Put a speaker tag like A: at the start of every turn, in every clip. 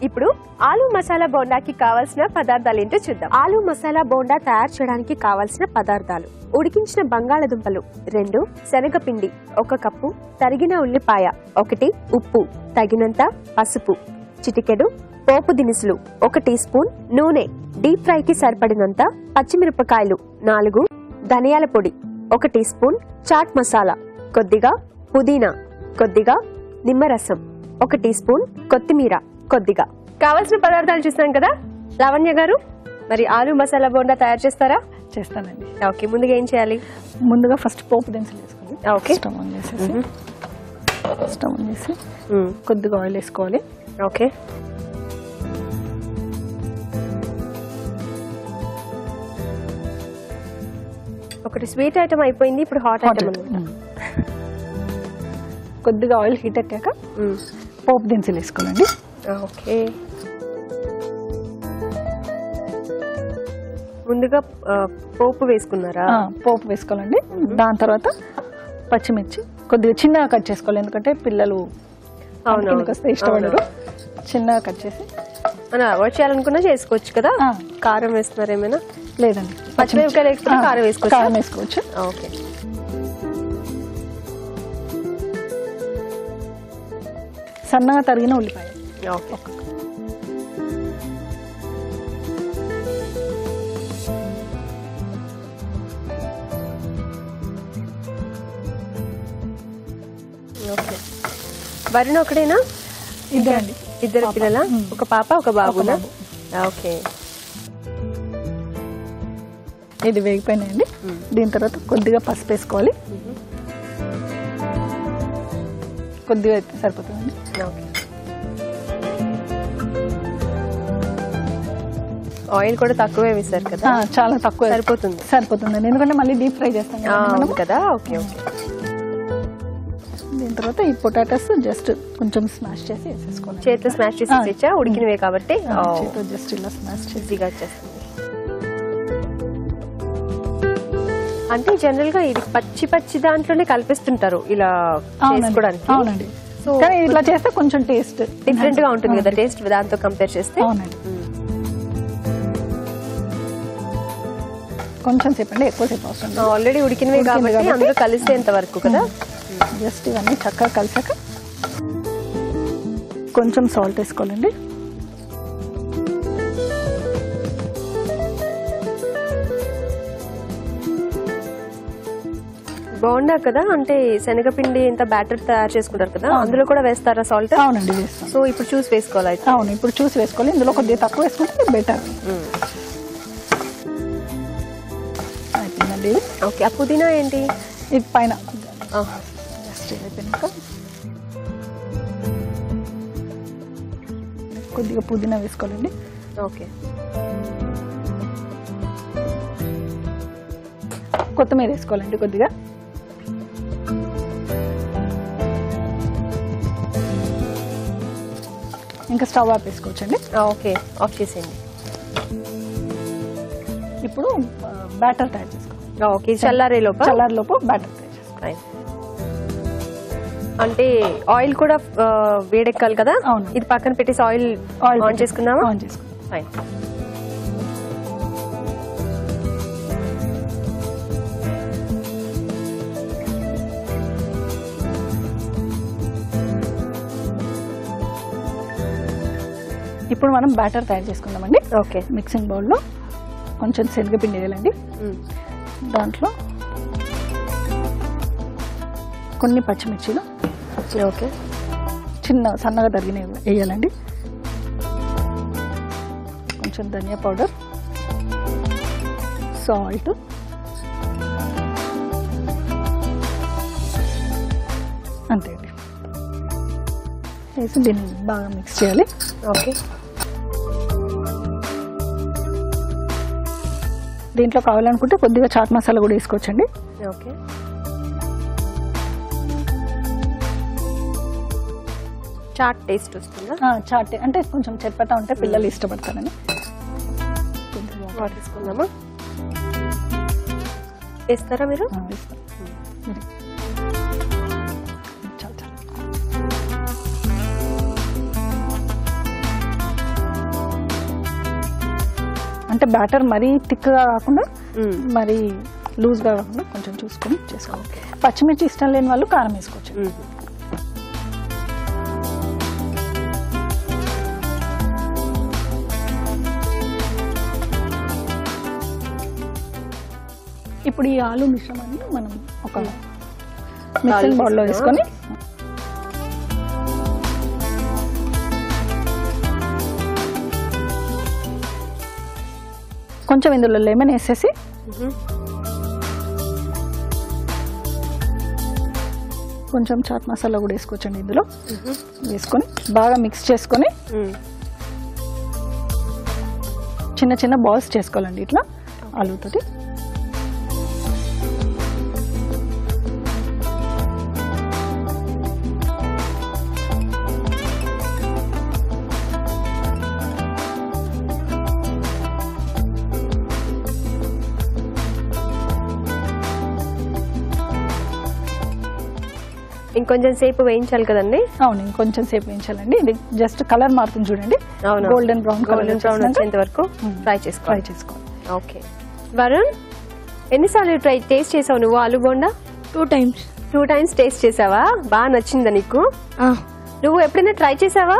A: ఇప్పుడు ఆలు మసాలా బోండాకి కావాల్సిన పదార్థాలు ఏంటో చూద్దాం. ఆలు మసాలా బోండా తయారు చేయడానికి కావాల్సిన పదార్థాలు: ఉడికించిన బంగాళదుంపలు 2, శనగపిండి 1 కప్పు, తరిగిన ఉల్లిపాయ 1, ఉప్పు తగినంత, పసుపు చిటికెడు, పోపు దినుసులు 1 టీ స్పూన్, నూనె, డీప్ ఫ్రైకి సరిపడినంత, పచ్చిమిరపకాయలు 4, ధనియాల పొడి 1 టీ స్పూన్, చాట్ మసాలా కొద్దిగా, పుదీనా కొద్దిగా, నిమ్మరసం 1 టీ స్పూన్, కొత్తిమీర కొద్దిగా. కావాల్సిన పదార్థాలు చూసాం కదా. లావణ్య గారు, మరి ఆలు మసాలా బోండా తయారు చేస్తారా?
B: చేస్తానండి.
A: ఓకే, ముందుగా ఏం చేయాలి?
B: ముందుగా ఫస్ట్ పోపు దినుసులు వేసుకోవాలి.
A: ఓకే,
B: స్టవ్ ఆన్ చేసి కొద్దిగా ఆయిల్ వేసుకోవాలి.
A: ఓకే, ఒకటి స్వీట్ ఐటమ్ అయిపోయింది, ఇప్పుడు హాట్ ఐటమ్.
B: కొద్దిగా ఆయిల్ హీట్ ఎక్కాక పోపు దినుసులు వేసుకోవాలండి.
A: ఓకే, ముందుగా పోపు వేసుకున్నారా?
B: పోపు వేసుకోవాలండి. దాని తర్వాత పచ్చిమిర్చి కొద్దిగా చిన్నగా కట్ చేసుకోవాలి, ఎందుకంటే పిల్లలు వస్తే ఇష్టపడరు. చిన్నగా కట్ చేసి
A: మనం అవాయిడ్ చేయాలనుకున్నా చేసుకోవచ్చు కదా. కారం వేస్తున్నారు ఏమైనా?
B: లేదండి,
A: పచ్చిమిరపకాయలు వేసుకుని కారం వేసుకోవచ్చు.
B: కారం వేసుకోవచ్చు.
A: ఓకే,
B: సన్నగా తరిగిన ఉల్లిపాయ.
A: Okay, okay. వరుణ్ ఒకడేనా?
B: ఇద్దరండి.
A: ఇద్దరు పిల్లల? ఒక పాప ఒక బాబునా? ఓకే,
B: ఇది వేగిపోయినాయండి. దీని తర్వాత కొద్దిగా పసుపు వేసుకోవాలి. కొద్దిగా అయితే సరిపోతుందండి.
A: ఆయిల్ కూడా తక్కువే వేసారు కదా?
B: చాలా తక్కువ సరిపోతుందండి, ఎందుకంటే మళ్ళీ డీప్ ఫ్రై చేస్తాం
A: కదా. Okay, okay.
B: దీని తర్వాత ఈ పొటాటోస్ జస్ట్ కొంచెం స్మాష్ చేసి వేసేసుకోవాలి.
A: చేతిలో స్మాష్ చేసి ఉడికినవే కాబట్టి
B: జస్ట్ ఇలా స్మాష్ చేసి
A: వచ్చేస్తుంది. అంటే జనరల్ గా ఇది పచ్చి దాంట్లోనే కలిపిస్తుంటారు ఇలా చేసుకోవడానికి.
B: అవునండి, కానీ ఇట్లా చేస్తే కొంచెం టేస్ట్
A: డిఫరెంట్ గా ఉంటుంది కదా, టేస్ట్ దాంతో కంపేర్ చేస్తే.
B: అవునండి, కొంచెం సేపు అండి, ఎక్కువ సేపు అవసరం.
A: ఆల్రెడీ ఉడికినవే కాబట్టి అందులో కలిసేంత వరకు కదా.
B: జస్ట్ ఇవన్నీ చక్కగా కలిసాక కొంచెం సాల్ట్ వేసుకోవాలండి.
A: బోండా కదా, అంటే శనగపిండి ఇంత బ్యాటర్ తయారు చేసుకుంటారు కదా, అందులో కూడా వేస్తారా సాల్ట్?
B: అవునండి, వేస్తాం.
A: సో ఇప్పుడు చూసి వేసుకోవాలి.
B: అవును, ఇప్పుడు చూసి వేసుకోవాలి. ఇందులో కొద్దిగా తక్కువ వేసుకుంటే బెటర్. అయిపోయిందండి.
A: ఓకే, ఆ పుదీనా ఏంటి?
B: ఇది పైన జస్ట్ అయిపోయినాక కొద్దిగా పుదీనా వేసుకోవాలండి.
A: ఓకే,
B: కొత్తిమీర వేసుకోవాలండి కొద్దిగా. ఇంకా స్టవ్ ఆఫ్ వేసుకోవచ్చండి.
A: ఓకే, ఆఫ్ చేసేయండి.
B: ఇప్పుడు బ్యాటర్ తయారు చేసుకోవాలి.
A: ఓకే, చల్లారేలోపు
B: బ్యాటర్ తయారు చేసుకోవాలి.
A: అంటే ఆయిల్ కూడా వేడెక్కాలి కదా.
B: అవును,
A: ఇది పక్కన పెట్టేసి ఆయిల్ ఆన్ చేసుకుందామా?
B: ఆన్ చేసుకుందాం.
A: ఫైన్.
B: ఇప్పుడు మనం బ్యాటర్ తయారు చేసుకుందామండి.
A: ఓకే,
B: మిక్సింగ్ బౌల్లో కొంచెం శనగపిండి వేయాలండి. దాంట్లో కొన్ని పచ్చిమిర్చిలు
A: ఓకే
B: సన్నగా తరిగినవి వేయాలండి. కొంచెం ధనియా పౌడర్, సాల్ట్, అంతే అండి. వేసి దీన్ని బాగా మిక్స్ చేయాలి.
A: ఓకే,
B: దీంట్లో కావాలనుకుంటే కొద్దిగా చాట్ మసాలా కూడా వేసుకోవచ్చండి.
A: ఓకే, చాట్ టేస్ట్ వస్తుందా?
B: చాట్ అంటే కొంచెం చప్పటా ఉంటే పిల్లలు ఇష్టపడతారని.
A: వాటర్ తీసుకుందామా? వేస్తారా మీరు?
B: అంటే బ్యాటర్ మరీ థిక్గా కాకుండా మరీ లూజ్గా కాకుండా కొంచెం చూసుకొని చేసుకోవాలి. పచ్చిమిర్చి ఇష్టం లేని వాళ్ళు కారం వేసుకోవచ్చు. ఇప్పుడు ఈ ఆలు మిశ్రమాన్ని మనం ఒక మిక్సింగ్ బౌల్లో వేసుకొని కొంచెం ఇందులో లెమన్ వేసేసి కొంచెం చాట్ మసాలా కూడా వేసుకోవచ్చండి. ఇందులో వేసుకొని బాగా మిక్స్ చేసుకొని చిన్న చిన్న బాల్స్ చేసుకోవాలండి ఇట్లా ఆలుతోటి.
A: ఇంకొంచెం సేపు వేయించాలి కదండి?
B: అవును, ఇంకొంచెం సేపు వేయించాలండి. ఇది జస్ట్ కలర్ మారుతుంది చూడండి, గోల్డెన్ బ్రౌన్
A: వచ్చేంత వరకు ఫ్రై చేసుకోవాలి. ఓకే వరుణ్, ఎన్నిసార్లు టేస్ట్ చేసావు నువ్వు ఆలు బోండా?
C: 2 times.
A: 2 times టేస్ట్ చేసావా? బాగా నచ్చిందా నీకు? నువ్వు ఎప్పుడైనా ట్రై చేసావా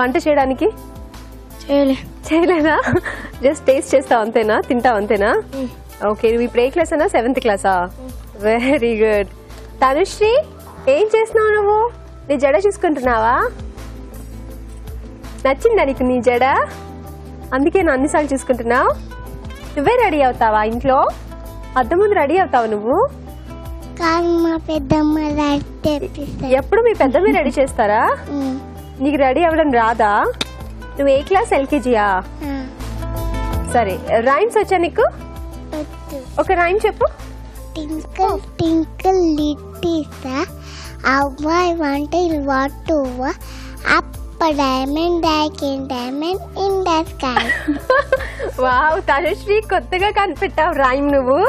A: వంట చేయడానికి? చేయలేదా? జస్ట్ టేస్ట్ చేస్తావు అంతేనా? తింటావు అంతేనా? ఓకే, నువ్వు ఇప్పుడు ఏ క్లాస్ అన్నా? 7th క్లాసా? Very good. తనుశ్రీ, ఏం చేస్తున్నావు నువ్వు? నీ జడ చూసుకుంటున్నావా? నచ్చిందా నీకు నీ జడ? అందుకే నా అన్నిసార్లు చూసుకుంటున్నావు. నువ్వే రెడీ అవుతావా ఇంట్లో? అద్దం ముందు రెడీ అవుతావు నువ్వు? ఎప్పుడు మీ పెద్దమ్మ రెడీ చేస్తారా? నీకు రెడీ అవ్వడం రాదా? నువ్వు ఏ క్లాస్? LKGయా? సరే, రైమ్స్ వచ్చా నీకు? ఒక రైమ్ చెప్పు.
C: Tinkle, tinkle, little star, how I want to what to up a diamond, like a diamond in the sky.
A: Wow Tanushree, కొత్తగా కనిపెట్టావు రైమ్ నువ్వు.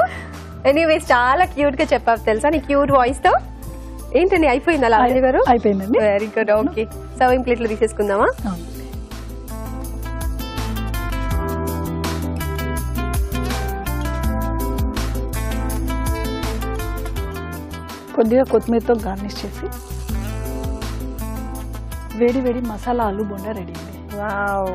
A: ఎనీవేస్, చాలా క్యూట్ గా చెప్పావు తెలుసా నీ క్యూట్ వాయిస్ తో. ఏంటండి, అయిపోయిందా లావణ్య గారు?
B: అయిపోయిందండి.
A: Very good. ఓకే, సర్వింగ్ ప్లేట్లు తీసేసుకుందామా?
B: కొద్దిగా కొత్తిమీరతో గార్నిష్ చేసి వేడి వేడి మసాలా ఆలు బోండా రెడీ అండి.
A: వావ్,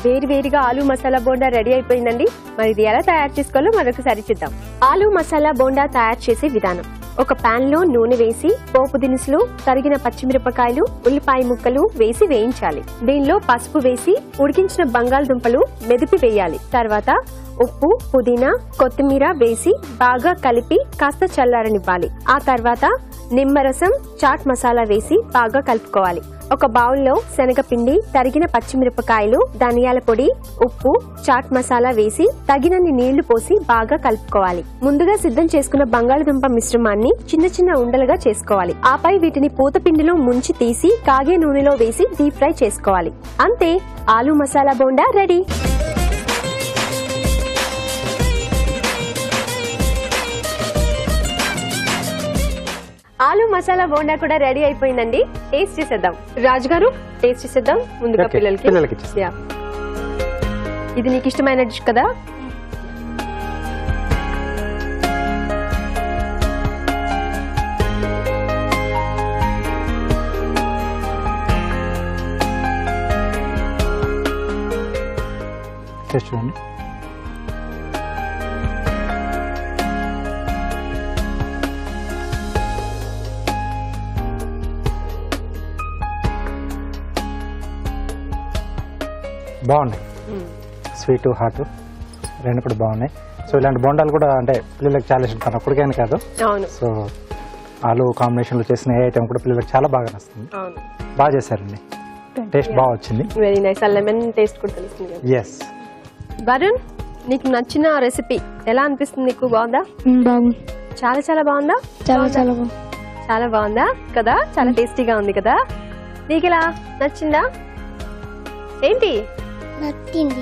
A: వేడి వేడిగా ఆలు మసాలా బోండా రెడీ అయిపోయిందండి. మరి ఇది ఎలా తయారు చేసుకోవాలో మరొకసారి చూద్దాం. ఆలు మసాలా బోండా తయారు చేసే విధానం. ఒక పాన్ లో నూనె వేసి పోపు దినుసులు, తరిగిన పచ్చిమిరపకాయలు, ఉల్లిపాయ ముక్కలు వేసి వేయించాలి. దీనిలో పసుపు వేసి ఉడికించిన బంగాళదుంపలు మెదిపి వేయాలి. తర్వాత ఉప్పు, పుదీనా, కొత్తిమీర వేసి బాగా కలిపి కాస్త చల్లారనివ్వాలి. ఆ తర్వాత నిమ్మరసం, చాట్ మసాలా వేసి బాగా కలుపుకోవాలి. ఒక బౌల్లో శనగపిండి, తరిగిన పచ్చిమిరపకాయలు, ధనియాల పొడి, ఉప్పు, చాట్ మసాలా వేసి తగినన్ని నీళ్లు పోసి బాగా కలుపుకోవాలి. ముందుగా సిద్ధం చేసుకున్న బంగాళదుంప మిశ్రమాన్ని చిన్న చిన్న ఉండలుగా చేసుకోవాలి. ఆపై వీటిని పూతపిండిలో ముంచి తీసి కాగే నూనెలో వేసి డీప్ ఫ్రై చేసుకోవాలి. అంతే, ఆలు మసాలా బోండా రెడీ. ఆలు మసాలా బోండా కూడా రెడీ అయిపోయిందండి. టేస్ట్ చేసేద్దాం. రాజు గారు, టేస్ట్ చేసేద్దాం ముందుగా పిల్లలకి. ఇది నీకు ఇష్టమైన డిష్ కదా?
D: చూడండి. బాగున్నాయి, స్వీట్ హాట్ రెండు కూడా బాగున్నాయి. సో ఇలాంటి బోండాలు కూడా అంటే పిల్లలకి చాలా ఇష్టం, తన ఒక్కడికైనా కాదు. సో ఆలు కాంబినేషన్లో చేసిన ఏ ఐటమ్ కూడా పిల్లలకి చాలా బాగా నచ్చుతుంది. బాగా చేశారండి, టేస్ట్ బాగా వచ్చింది.
A: Very nice. లెమన్ టేస్ట్ కూడా తెలుస్తుంది.
D: ఎస్.
A: వరుణ్, నీకు నచ్చిన రెసిపీ ఎలా అనిపిస్తుంది నీకు? బాగుందా?
C: బాగుంది,
A: చాలా చాలా బాగుందా? చాలా బాగుందా కదా? చాలా టేస్టీగా ఉంది కదా? నీకు ఎలా నచ్చిందా? ఏంటి
C: నచ్చింది?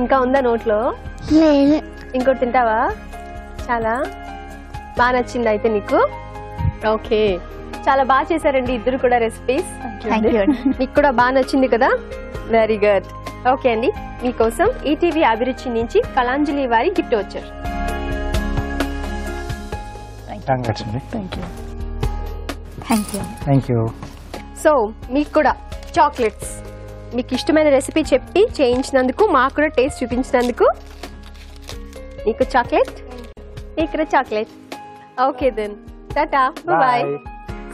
A: ఇంకా ఉందా నోట్లో? ఇంకోటి తింటావా? చాలా బాగా నచ్చింది అయితే నీకు? ఓకే, చాలా బాగా చేశారండి ఇద్దరు కూడా రెసిపీస్. నీకు కూడా బాగా నచ్చింది కదా? Very good. ఓకే అండి, మీకోసం ఈటీవీ అభిరుచి నుంచి కళాంజలి వారి గిఫ్ట్ వచ్చారు.
D: కంగ్రాట్స్ అండి.
B: Thank you.
D: Thank you.
A: So మీకు కూడా చాక్లెట్స్, మీకు ఇష్టమైన రెసిపీ చెప్పి చేయించినందుకు, మాకు కూడా టేస్ట్ చూపించినందుకు మీకు చాక్లెట్, ఇక్కడ chocolate. Okay then, tata, bye.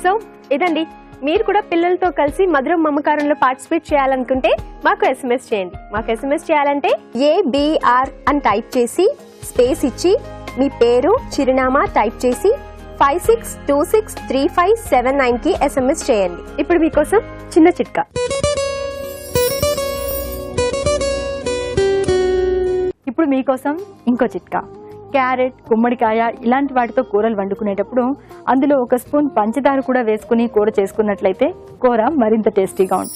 A: So ఇదండి, మీరు కూడా పిల్లలతో కలిసి మధురం మమకారంలో పార్టిసిపేట్ చేయాలనుకుంటే మాకు SMS చేయండి. మాకు SMS చేయాలంటే ABR అని టైప్ చేసి స్పేస్ ఇచ్చి మీ పేరు, చిరునామా టైప్ చేసి 56263579 కి SMS చేయండి. ఇప్పుడు మీకోసం చిన్న చిట్కా.
E: ఇప్పుడు మీకోసం ఇంకో చిట్కా. క్యారెట్, గుమ్మడికాయ ఇలాంటి వాటితో కూరలు వండుకునేటప్పుడు అందులో 1 స్పూన్ పంచదార కూడా వేసుకుని కూర చేసుకున్నట్లయితే కూర మరింత టేస్టీగా ఉంటుంది.